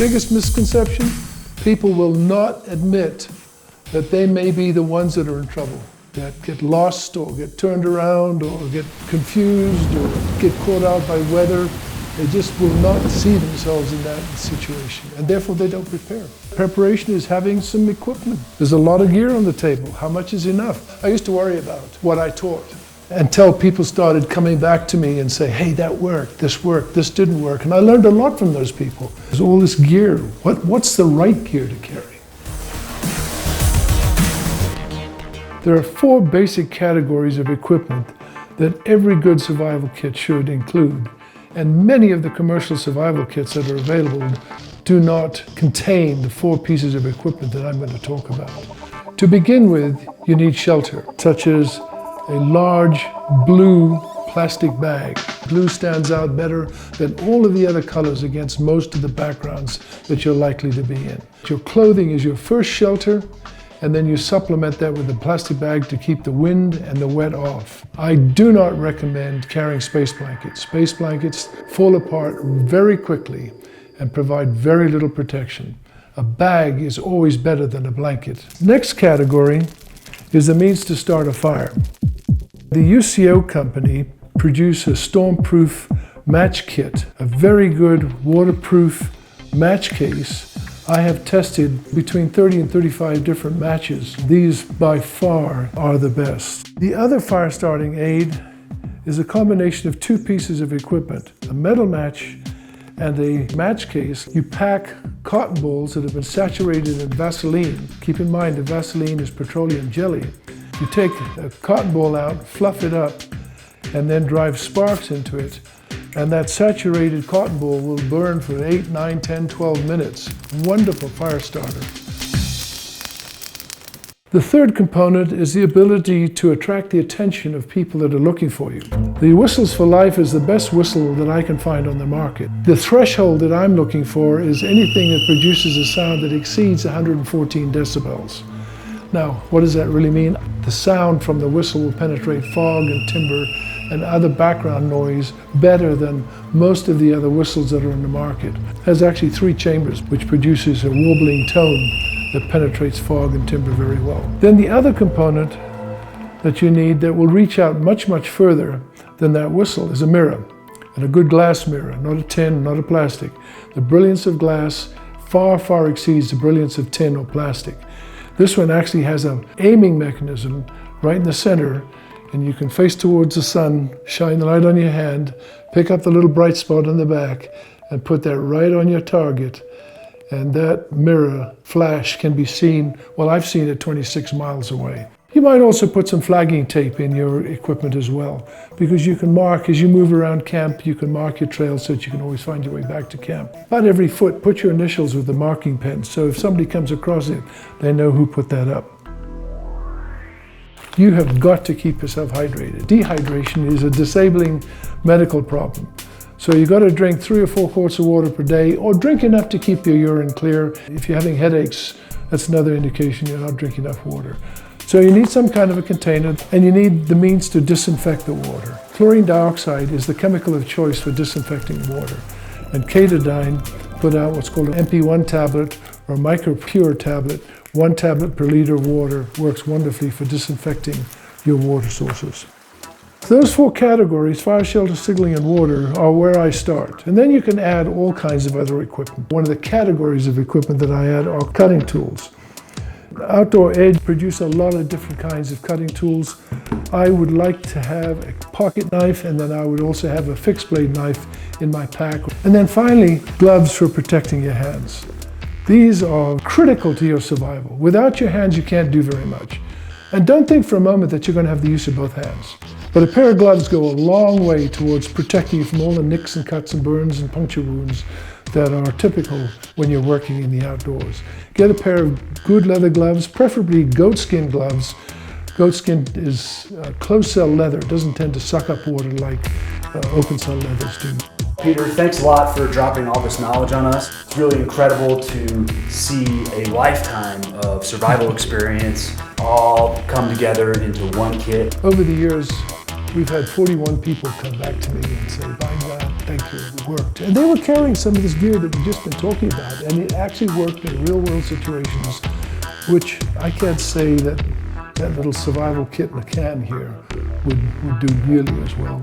biggest misconception, people will not admit that they may be the ones that are in trouble, that get lost or get turned around or get confused or get caught out by weather. They just will not see themselves in that situation, and therefore they don't prepare. Preparation is having some equipment. There's a lot of gear on the table. How much is enough? I used to worry about what I taught until people started coming back to me and say, hey, that worked, this didn't work. And I learned a lot from those people. There's all this gear. What's the right gear to carry? There are 4 basic categories of equipment that every good survival kit should include. And many of the commercial survival kits that are available do not contain the 4 pieces of equipment that I'm going to talk about. To begin with, you need shelter, such as a large blue plastic bag. Blue stands out better than all of the other colors against most of the backgrounds that you're likely to be in. Your clothing is your first shelter, and then you supplement that with a plastic bag to keep the wind and the wet off. I do not recommend carrying space blankets. Space blankets fall apart very quickly and provide very little protection. A bag is always better than a blanket. Next category is the means to start a fire. The UCO company produced a stormproof match kit, a very good waterproof match case. I have tested between 30 and 35 different matches. These by far are the best. The other fire starting aid is a combination of 2 pieces of equipment, a metal match and a match case. You pack cotton balls that have been saturated in Vaseline. Keep in mind the Vaseline is petroleum jelly. You take a cotton ball out, fluff it up, and then drive sparks into it. And that saturated cotton ball will burn for 8, 9, 10, 12 minutes. Wonderful fire starter. The third component is the ability to attract the attention of people that are looking for you. The Whistles for Life is the best whistle that I can find on the market. The threshold that I'm looking for is anything that produces a sound that exceeds 114 decibels. Now, what does that really mean? The sound from the whistle will penetrate fog and timber and other background noise better than most of the other whistles that are in the market. It has actually 3 chambers, which produces a warbling tone that penetrates fog and timber very well. Then the other component that you need that will reach out much, much further than that whistle is a mirror, and a good glass mirror, not a tin, not a plastic. The brilliance of glass far, far exceeds the brilliance of tin or plastic. This one actually has an aiming mechanism right in the center, and you can face towards the sun, shine the light on your hand, pick up the little bright spot on the back, and put that right on your target. And that mirror flash can be seen, well, I've seen it 26 miles away. You might also put some flagging tape in your equipment as well, because you can mark, as you move around camp, you can mark your trail so that you can always find your way back to camp. About every foot, put your initials with the marking pen, so if somebody comes across it, they know who put that up. You have got to keep yourself hydrated. Dehydration is a disabling medical problem. So you've got to drink 3 or 4 quarts of water per day, or drink enough to keep your urine clear. If you're having headaches, that's another indication you're not drinking enough water. So you need some kind of a container, and you need the means to disinfect the water. Chlorine dioxide is the chemical of choice for disinfecting water. And Katadyn put out what's called an MP1 tablet or MicroPure tablet. 1 tablet per liter of water works wonderfully for disinfecting your water sources. Those 4 categories, fire, shelter, signaling, and water, are where I start. And then you can add all kinds of other equipment. One of the categories of equipment that I add are cutting tools. Outdoor Edge produce a lot of different kinds of cutting tools. I would like to have a pocket knife, and then I would also have a fixed blade knife in my pack. And then finally, gloves for protecting your hands. These are critical to your survival. Without your hands, you can't do very much. And don't think for a moment that you're going to have the use of both hands. But a pair of gloves go a long way towards protecting you from all the nicks and cuts and burns and puncture wounds that are typical when you're working in the outdoors. Get a pair of good leather gloves, preferably goatskin gloves. Goatskin is closed-cell leather. It doesn't tend to suck up water like open-cell leathers do. Peter, thanks a lot for dropping all this knowledge on us. It's really incredible to see a lifetime of survival experience all come together into one kit. Over the years, we've had 41 people come back to me and say, by God, tank here worked. And they were carrying some of this gear that we've just been talking about, and it actually worked in real-world situations, which I can't say that that little survival kit in a can here would do nearly as well.